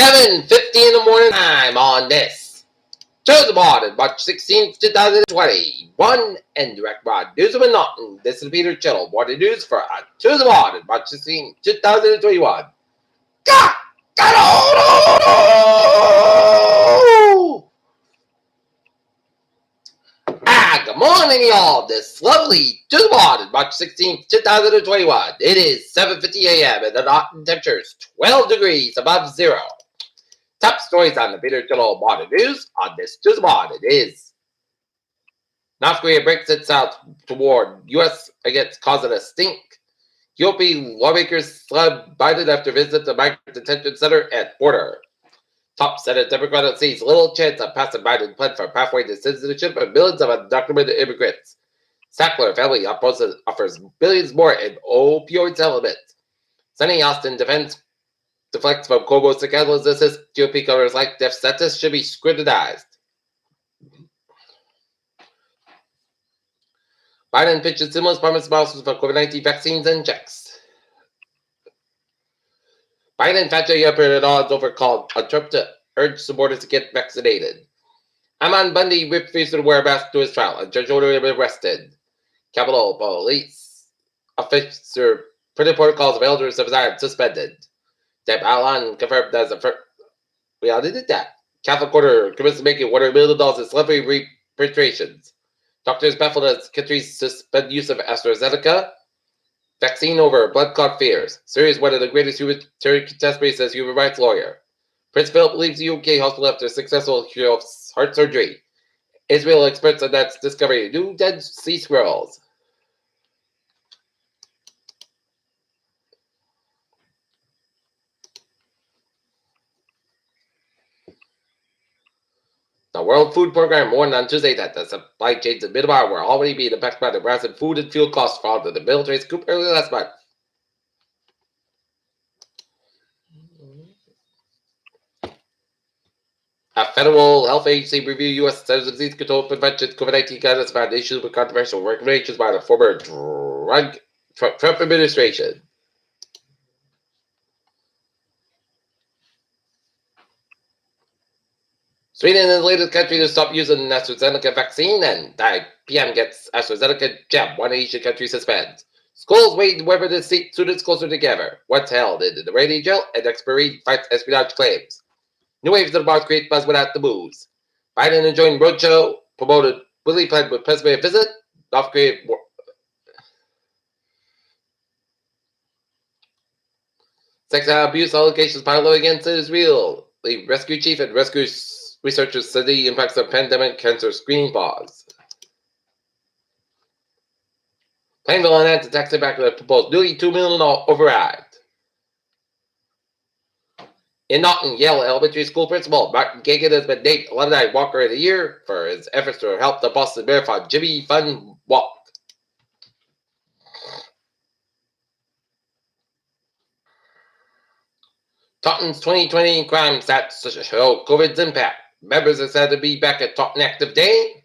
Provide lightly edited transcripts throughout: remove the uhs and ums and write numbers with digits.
7:50 in the morning time on this Tuesday morning, March 16th, 2021, and direct broad news of Norton. This is Peter Chittle. Morning news for Tuesday morning, March 16th, 2021. God! Good morning, y'all. This lovely Tuesday morning, March 16th, 2021. It is 7:50 a.m. and the Norton temperature is 12 degrees above zero. Top stories on the Peter Chittle Morning News on this Tuesday morning is North Korea breaks itself toward U.S. against causing a stink. GOP lawmakers slug Biden after visit the migrant detention center at border. Top Senate Democrat sees little chance of passing Biden's plan for pathway to citizenship and millions of undocumented immigrants. Sackler family offers billions more in opioid settlement. Sonny Austin deflects from Cuomo's scandalous assist. GOP governors like death sentence should be scrutinized. Biden pitches stimulus promise promises for COVID-19 vaccines and checks. Biden infatuated odds over call on Trump to urge supporters to get vaccinated. Amon Bundy refused to wear a mask to his trial, and judge ordered him arrested. Capitol Police officer printed protocols of elders have been suspended. Deb Allen confirmed as a first. We already did that. Catholic Quarter commits to making $100 million in celebrity repatriations. Doctors baffled as countries suspend use of AstraZeneca vaccine over blood clot fears. Syria is one of the greatest humanitarian catastrophes, says human rights lawyer. Prince Philip leaves the UK hospital after successful heart surgery. Israel experts on that discovery new Dead Sea Scrolls. The World Food Program warned on Tuesday that the supply chains in Myanmar were already being impacted by the rise in food and fuel costs following the military's coup early last month. A federal health agency reviewed U.S. Centers of Disease Control Prevention COVID-19 guidance found issues with controversial recommendations by the former Trump administration. Sweden is the latest country to stop using AstraZeneca vaccine, and PM gets AstraZeneca jab. One Asian country suspends. Schools wait whether to seat students closer together. What's held in the rainy jail, and expert fights espionage claims. New waves of the bars create buzz without the booze. Biden enjoying roadshow, promoted Willie planned with Pennsylvania visit. North Korea. Sexual abuse allegations pile up against Israel. The rescue chief and rescue researchers study impacts of pandemic cancer screening pause. Plainville announced a tax impact that proposed nearly $2 million override. In Norton, Yale Elementary School principal Martin Kagan has been named Alumni Walker of the Year for his efforts to help the Boston Marathon Jimmy Fun Walk. Taunton's 2020 crime stats show COVID's impact. Members are said to be back at Taunton Active Day.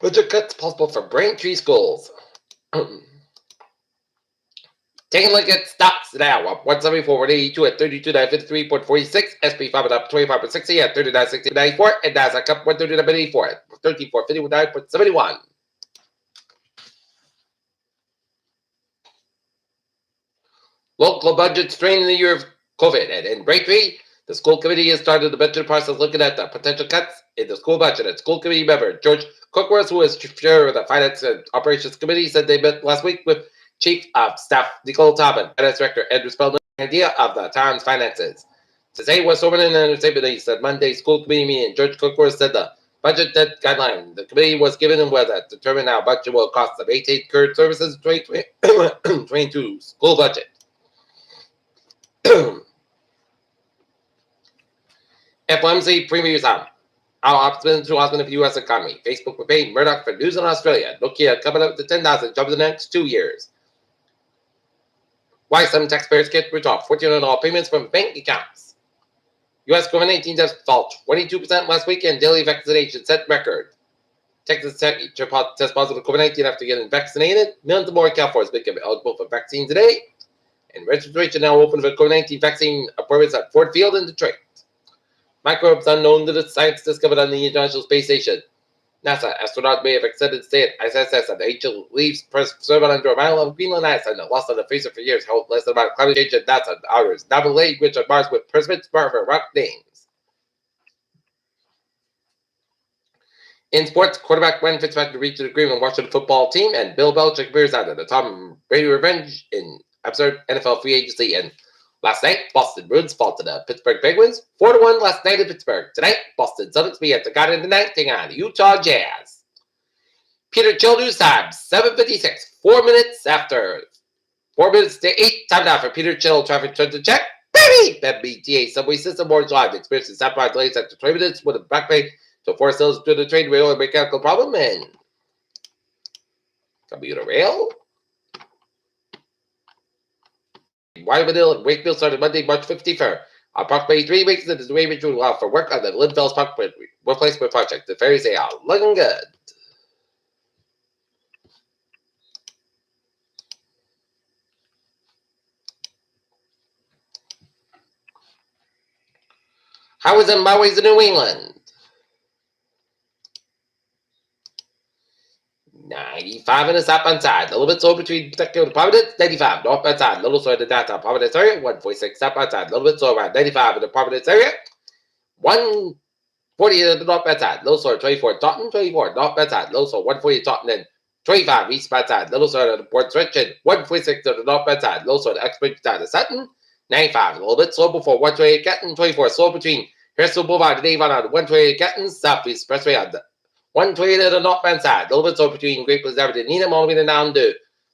Budget cuts possible for Braintree schools. Taking a look at stocks now. Up 174.82 at 32,953.46. SP 5 up 25.60 at 39.60.94. And Nasdaq up 139.84 at 34.59.71. Local budget strain in the year of COVID. And in Braintree, the school committee has started the budget process looking at the potential cuts in the school budget. And school committee member George Cookworth, who is chair of the Finance and Operations Committee, said they met last week with Chief of Staff Nicole Taubman, Finance Director Andrew Spellman, idea of the town's finances. Today was over in an statement. He said Monday school committee meeting. George Cookworth said the budget guideline the committee was given was that determine how much it will cost to maintain current services 2022 school budget. FOMC previews on how optimism to of the U.S. economy. Facebook will pay Murdoch for news in Australia. Nokia coming up to 10,000 jobs in the next 2 years. Why some taxpayers get rich off $1,400 payments from bank accounts. U.S. COVID-19 deaths fell 22% last week, and daily vaccination set record. Texas Tech test positive for COVID-19 after getting vaccinated. Millions more Californians become eligible for vaccine today. And registration now open for COVID-19 vaccine appointments at Ford Field in Detroit. Microbes unknown to the science discovered on the International Space Station. NASA astronaut may have extended stay at ISS and Angel leaves preserved under a mile of Greenland ice and lost on the freezer for years. Held less about climate change and NASA outers. Naval language on Mars with President Sparver rock names. In sports, quarterback Glenn Fitzpatrick reached an agreement with Washington football team, and Bill Belichick appears out of the Tom Brady revenge in absurd NFL free agency. And last night, Boston Bruins fall to the Pittsburgh Penguins 4-1 last night in Pittsburgh. Tonight, Boston Celtics be at the Garden tonight, taking on the Utah Jazz. Peter Chill news time, 7:56, 4 minutes to 8. Time now for Peter Chill traffic to check. Baby! BTA subway system boards live. Experiencing stop delays after 20 minutes with a back bay. So Forest Hills due to the train rail and mechanical problem, and commuter rail. Wyoming and Wakefield started Monday, March 51st. Approximately 3 weeks into the Raymond Drew for work on the Linfells Park replacement project. The ferries are looking good. Highways and byways in New England. 95 in the southbound side. A little bit slow between Protective and Providence. 95 northbound side. A little slow in the downtown Providence area. 146 southbound side. A little bit slow around 95 in the Providence area. 140 in the northbound side. A little slow 24 Taunton. 24 northbound side. A little slow 140 Taunton and 25 eastbound side. A little slow on the Port Stretch and 146 on the northbound side. A little slow to Exbridge side of Sutton. 95 a little bit slow before 128 Canton. 24 slow between Harrisville Boulevard and Avon on 128 Canton. Southeast Expressway on the 120 to the northbound side. A little bit slow between Great Plains Avenue and Needham all the way down to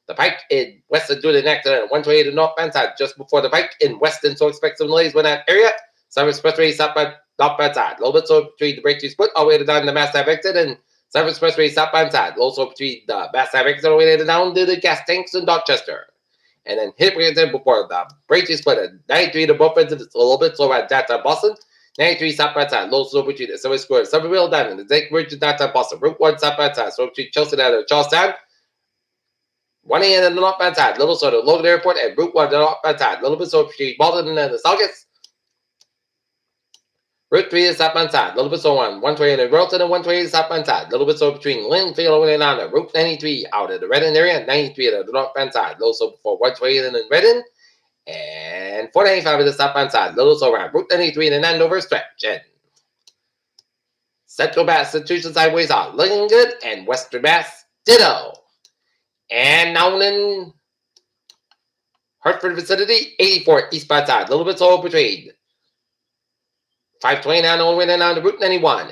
the Pike in Weston due to the accident. 128 to the northbound side just before the Pike in Weston. So expect some delays in that area. Southern Expressway southbound northbound side. A little bit slow between the Breakthrough Split all the way down to the Mass Ave exit and Southern Expressway southbound side. Also between the Mass Ave exit all the way down to the gas tanks in Dorchester. And then hit before the Breakthrough Split at 93 to both ends. It's a little bit slow at downtown Boston. 93 southbound side, low slow between the Subway Square, Somerville Diamond, the Lake Bridge, downtown Boston, Route 1 southbound side, so between Chelsea down to Charlestown, 1 a.m. in the northbound side, little slow to Logan Airport, and Route 1 the northbound side, a little bit slow between Malden and the Saugus, Route 3 the southbound side, a little bit slow on 120 in Royalton and 120 the southbound side, a little bit slow between Linfield and on Route 93 out of the Redden area, 93 at the northbound side, low slow before 120 in Redden, and 495 at the southbound side, little slow around Route 93 in the Andover stretch, and Central Massachusetts highways are looking good, and Western Mass, ditto. And now in Hartford vicinity, 84 eastbound side, a little bit slow between 529 all the way down to Route 91.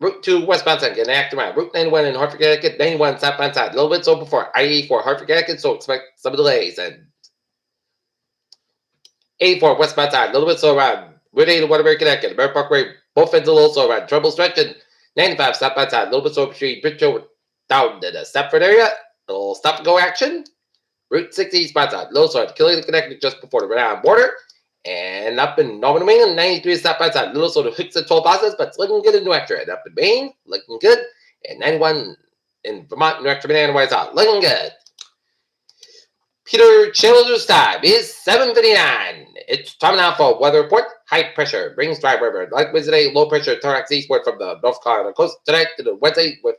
Route 2 westbound side, getting active around Route 91 in Hartford, Connecticut, 91 southbound side, a little bit slow before I-84 Hartford, Connecticut, so expect some delays. And 84 westbound side, a little bit slow around Route 8 to Waterbury, Connecticut, Bear Parkway, both ends a little slow around Trumbull Stretch, and 95 southbound side, a little bit slow between Bridgewood down to the Stepford area, a little stop and go action. Route 60 eastbound side, a little slow at Killeen, Connecticut, just before the Rhode Island border, and up in Northern New England, 93 southbound side, a little slow to Hicks toll process, but it's looking good in New Hampshire, and up in Maine, looking good, and 91 in Vermont, New Hampshire, and Wise out, looking good. Peter Chandler's time is 7:59. It's time now for weather report. High pressure brings dry weather. Like Wednesday, low pressure thorax eastward from the North Carolina coast tonight to the Wednesday with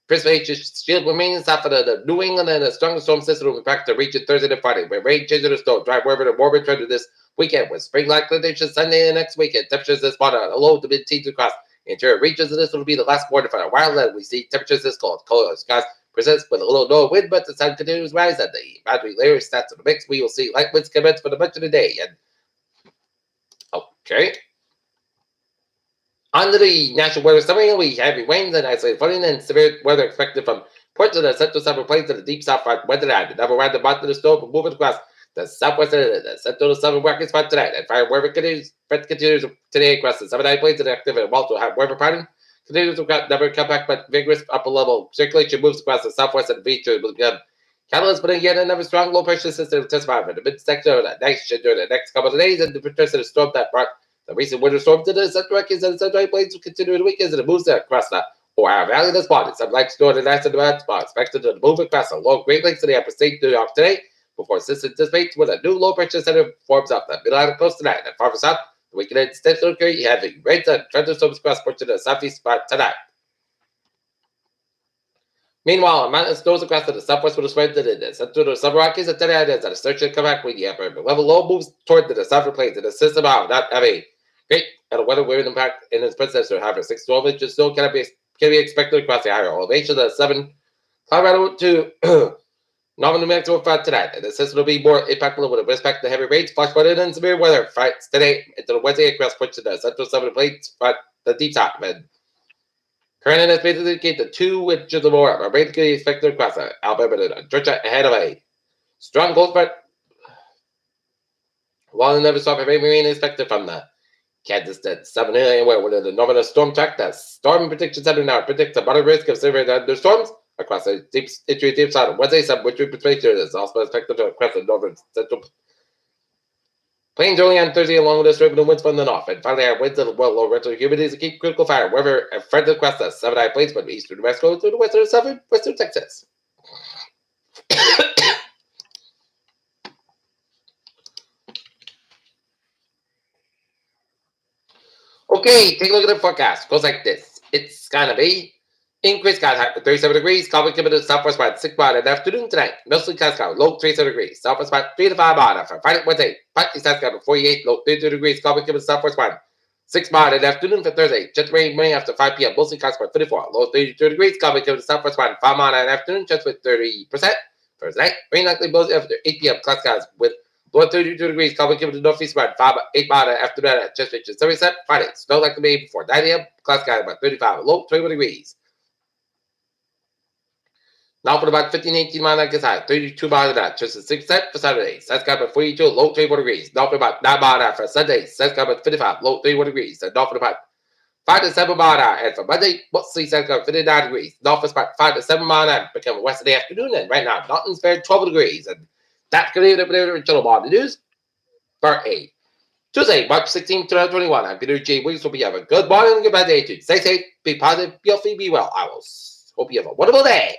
precipitation shield remaining south of the New England and a stronger storm system will impact the region Thursday and Friday. Where rain changes to snow, dry weather and warmer trend this weekend with spring-like conditions Sunday and next weekend. Temperatures this spot are low to mid-teens across interior regions, and this will be the last quarter for a while. Then we see temperatures this cold. Colder skies presents with a little lower wind, but the sun continues to rise at the boundary layer stats of the mix. We will see light winds commence for the much of the day. And okay. Under the National Weather Summary, we have rains and isolated flooding and severe weather expected from ports of the central southern plains to the deep south western the double around the bottom of the storm moving across the southwest and the central to southern bracket spot tonight. And fire weather continues today across the southern plains and active and also have weather pattern. Continues to never come back, but vigorous upper level circulation moves across the southwest and the feature will become catalyst, but again, another strong low pressure system test for the mid section of the next during the next couple of days, and the precursor of the storm that brought The recent winter storm to the Central Rockies and the Central Plains will continue the weekend, and it moves across the Ohio Valley this morning. Some likes to go to the next advance spot, expected to move across the low Great Lakes to the upper state New York today, before system dissipates with a new low pressure center forms up the mid-Atlantic coast tonight. And farther south, the weekend extends to occur, having rains and thunderstorms across much of the southeast spot tonight. Meanwhile, a mountain snows across to the southwest with a spread to the central to the Southern Rockies and tonight as a search and come back with the upper level low moves toward the southern plains and the system out not have a great and a weather weird impact in its predecessor. However, 6 to 12 inches snow can be expected across the higher elevation of the 7 Colorado to Northern New Mexico for tonight. And the system will be more impactful with respect to heavy rains, flash flooding, and severe weather fights today into the Wednesday across much of the central southern plains, but the deep south. Current estimates indicate the 2 inches or more are basically expected across Alabama and Georgia ahead of a strong cold front. While the never stop heavy rain is expected from the Kansas at 7 a.m. where the northern storm track, the storm prediction center now predicts a moderate risk of severe thunderstorms across the deep side of Wednesday. Some wintry precipitation is also expected to across the northern central plains early on Thursday, along with a strip of winds from the north. And finally, our winds and low rental humidity to keep critical fire wherever and further across the 7 plains from eastern New Mexico to the western southern western Texas. Okay, take a look at the forecast. Goes like this. It's gonna be increased skies high with 37 degrees. Cloudy coming to the southwest by 6 bar in the afternoon tonight. Mostly clouds sky, low 37 degrees. Southwest by 3 to 5 bar for Friday, Wednesday. Partly clouds sky 48, low 32 degrees. Cloudy coming to the southwest by 6 bar in the afternoon for Thursday. Just rain after 5 p.m. Mostly clouds by 34, low 32 degrees. Cloudy coming to the southwest by 5 bar in the afternoon, just with 30%. Thursday night, rain likely mostly after 8 p.m. Cloud skies with low 32 degrees. Cloudy coming to the northeast by 8 bar after that. Just reaching 70%. Friday, snow likely made before 9 a.m. Cloud skies by 35, low 21 degrees. Now for about 15-18 miles an hour, 32 miles an hour, just a 6% for Saturday. Sun's got about 42, low 24 degrees. Now for about 9 miles an hour for Sunday. Sun's got about 55, low 31 degrees. And now for about 5 to 7 miles an hour. And for Monday, mostly sun's got 59 degrees. Now for about 5 to 7 miles an hour, becoming west of the afternoon. And right now, Norton's fair 12 degrees. And that's going to be the original ball news for a Tuesday, March 16, 2021. I'm Peter J. Wiggins. Hope you have a good morning and a good bad day too. Stay safe, be positive, be healthy, be well. I will hope you have a wonderful day.